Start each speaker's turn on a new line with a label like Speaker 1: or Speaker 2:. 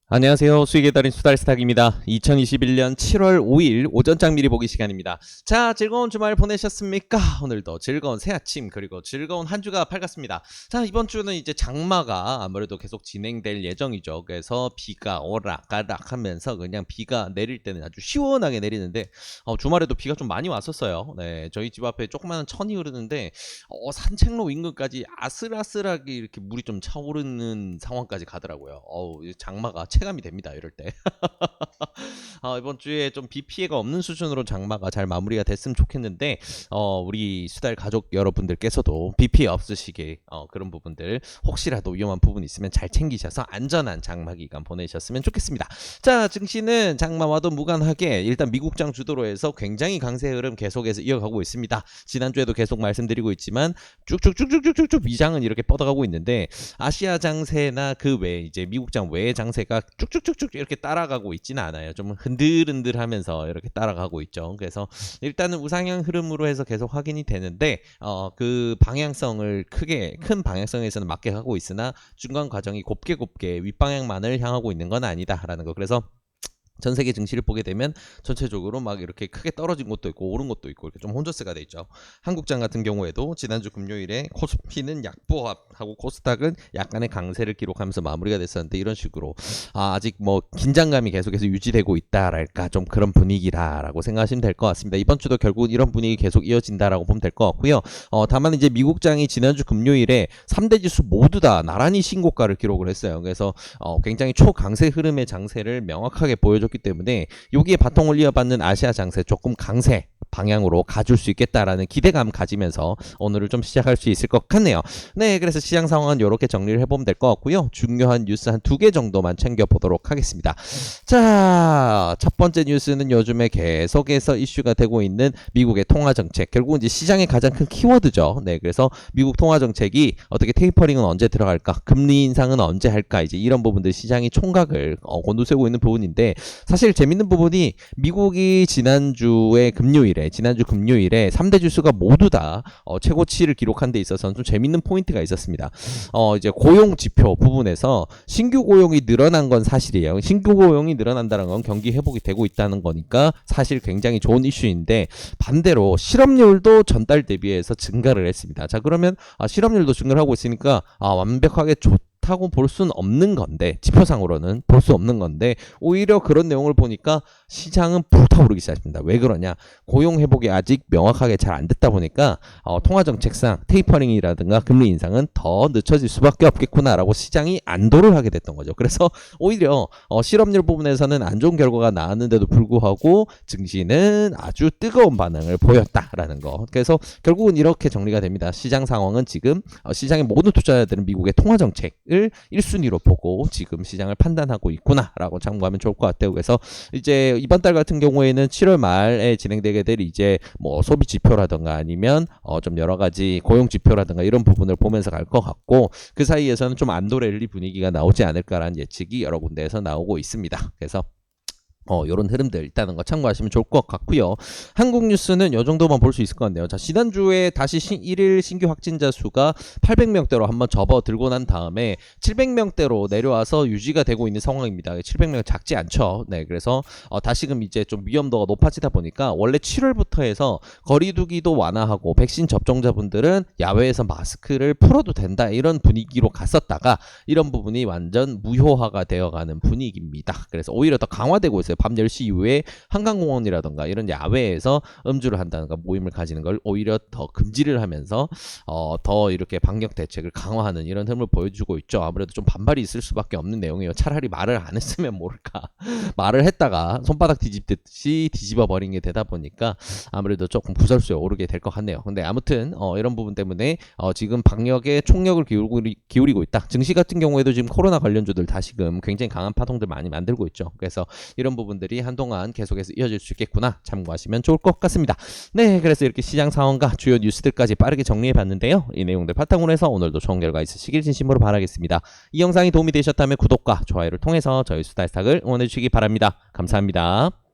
Speaker 1: 안녕하세요. 수익의 달인 수달스탁입니다. 2021년 7월 5일 오전장 미리 보기 시간입니다. 자, 즐거운 주말 보내셨습니까? 오늘도 즐거운 새 아침 그리고 즐거운 한 주가 밝았습니다. 자, 이번 주는 이제 장마가 아무래도 계속 진행될 예정이죠. 그래서 비가 오락가락 하면서 그냥 비가 내릴 때는 아주 시원하게 내리는데 주말에도 비가 좀 많이 왔었어요. 네, 저희 집 앞에 조그마한 천이 흐르는데 산책로 인근까지 아슬아슬하게 이렇게 물이 좀 차오르는 상황까지 가더라고요. 장마가 체감이 됩니다. 이럴 때. 이번 주에 좀 비 피해가 없는 수준으로 장마가 잘 마무리가 됐으면 좋겠는데 우리 수달 가족 여러분들께서도 비 피해 없으시게 그런 부분들 혹시라도 위험한 부분 있으면 잘 챙기셔서 안전한 장마 기간 보내셨으면 좋겠습니다. 자, 증시는 장마와도 무관하게 일단 미국장 주도로 해서 굉장히 강세 흐름 계속해서 이어가고 있습니다. 지난주에도 계속 말씀드리고 있지만 쭉쭉쭉쭉쭉쭉 미장은 이렇게 뻗어가고 있는데 아시아 장세나 그 외 이제 미국장 외의 장세가 쭉쭉쭉쭉 이렇게 따라가고 있지는 않아요. 좀 흔들흔들하면서 이렇게 따라가고 있죠. 그래서 일단은 우상향 흐름으로 해서 계속 확인이 되는데 그 방향성을 큰 방향성에서는 맞게 가고 있으나 중간 과정이 곱게 윗방향만을 향하고 있는 건 아니다라는 거. 그래서 전 세계 증시를 보게 되면 전체적으로 막 이렇게 크게 떨어진 것도 있고 오른 것도 있고 이렇게 좀 혼조세가 돼 있죠. 한국장 같은 경우에도 지난주 금요일에 코스피는 약보합하고 코스닥은 약간의 강세를 기록하면서 마무리가 됐었는데 이런 식으로 아직 뭐 긴장감이 계속해서 유지되고 있다랄까 좀 그런 분위기라라고 생각하시면 될 것 같습니다. 이번 주도 결국은 이런 분위기 계속 이어진다라고 보면 될 것 같고요. 다만 이제 미국장이 지난주 금요일에 3대 지수 모두 다 나란히 신고가를 기록을 했어요. 그래서 굉장히 초강세 흐름의 장세를 명확하게 보여줬기 때문에 여기에 바통을 이어받는 아시아 장세 조금 강세 방향으로 가줄 수 있겠다라는 기대감 가지면서 오늘을 좀 시작할 수 있을 것 같네요. 네, 그래서 시장 상황은 이렇게 정리를 해보면 될 것 같고요. 중요한 뉴스 한 2개 정도만 챙겨보도록 하겠습니다. 자, 첫 번째 뉴스는 요즘에 계속해서 이슈가 되고 있는 미국의 통화정책. 결국은 이제 시장의 가장 큰 키워드죠. 네, 그래서 미국 통화정책이 어떻게 테이퍼링은 언제 들어갈까? 금리 인상은 언제 할까? 이제 이런 부분들 시장이 총각을 곤두세우고 있는 부분인데 사실 재밌는 부분이 미국이 지난주 금요일에 3대 지수가 모두 다 최고치를 기록한 데 있어서는 좀 재밌는 포인트가 있었습니다. 이제 고용 지표 부분에서 신규 고용이 늘어난 건 사실이에요. 신규 고용이 늘어난다는 건 경기 회복이 되고 있다는 거니까 사실 굉장히 좋은 이슈인데 반대로 실업률도 전달 대비해서 증가를 했습니다. 자, 그러면 실업률도 증가를 하고 있으니까 완벽하게 좋다고 볼 수는 없는 건데 지표상으로는 볼 수 없는 건데 오히려 그런 내용을 보니까 시장은 불타오르기 시작합니다. 왜 그러냐? 고용 회복이 아직 명확하게 잘 안 됐다 보니까 통화정책상 테이퍼링이라든가 금리 인상은 더 늦춰질 수밖에 없겠구나라고 시장이 안도를 하게 됐던 거죠. 그래서 오히려 실업률 부분에서는 안 좋은 결과가 나왔는데도 불구하고 증시는 아주 뜨거운 반응을 보였다라는 거. 그래서 결국은 이렇게 정리가 됩니다. 시장 상황은 지금 시장의 모든 투자자들은 미국의 통화정책을 1순위로 보고 지금 시장을 판단하고 있구나라고 참고하면 좋을 것 같아요. 그래서 이제 이번 달 같은 경우에는 7월 말에 진행되게 될 이제 뭐 소비 지표라든가 아니면 좀 여러 가지 고용 지표라든가 이런 부분을 보면서 갈 것 같고 그 사이에서는 좀 안도랠리 분위기가 나오지 않을까라는 예측이 여러 군데에서 나오고 있습니다. 그래서 요런 흐름들 일단은 거 참고하시면 좋을 것 같고요. 한국 뉴스는 요 정도만 볼 수 있을 것 같네요. 자, 지난주에 다시 1일 신규 확진자 수가 800명대로 한번 접어들고 난 다음에 700명대로 내려와서 유지가 되고 있는 상황입니다. 700명 작지 않죠. 네, 그래서 다시금 이제 좀 위험도가 높아지다 보니까 원래 7월부터 해서 거리두기도 완화하고 백신 접종자분들은 야외에서 마스크를 풀어도 된다 이런 분위기로 갔었다가 이런 부분이 완전 무효화가 되어가는 분위기입니다. 그래서 오히려 더 강화되고 있어요. 밤 10시 이후에 한강공원이라던가 이런 야외에서 음주를 한다든가 모임을 가지는 걸 오히려 더 금지를 하면서 더 이렇게 방역 대책을 강화하는 이런 흐름을 보여주고 있죠. 아무래도 좀 반발이 있을 수밖에 없는 내용이에요. 차라리 말을 안 했으면 모를까. 말을 했다가 손바닥 뒤집듯이 뒤집어 버린 게 되다 보니까 아무래도 조금 구설수에 오르게 될 것 같네요. 근데 아무튼 이런 부분 때문에 지금 방역에 총력을 기울이고 있다. 증시 같은 경우에도 지금 코로나 관련주들 다시금 굉장히 강한 파동들 많이 만들고 있죠. 그래서 이런 부분들이 한동안 계속해서 이어질 수 있겠구나 참고하시면 좋을 것 같습니다. 네, 그래서 이렇게 시장 상황과 주요 뉴스들까지 빠르게 정리해 봤는데요. 이 내용들 바탕으로 해서 오늘도 좋은 결과 있으시길 진심으로 바라겠습니다. 이 영상이 도움이 되셨다면 구독과 좋아요를 통해서 저희 수달스탁을 응원해 주시기 바랍니다. 감사합니다.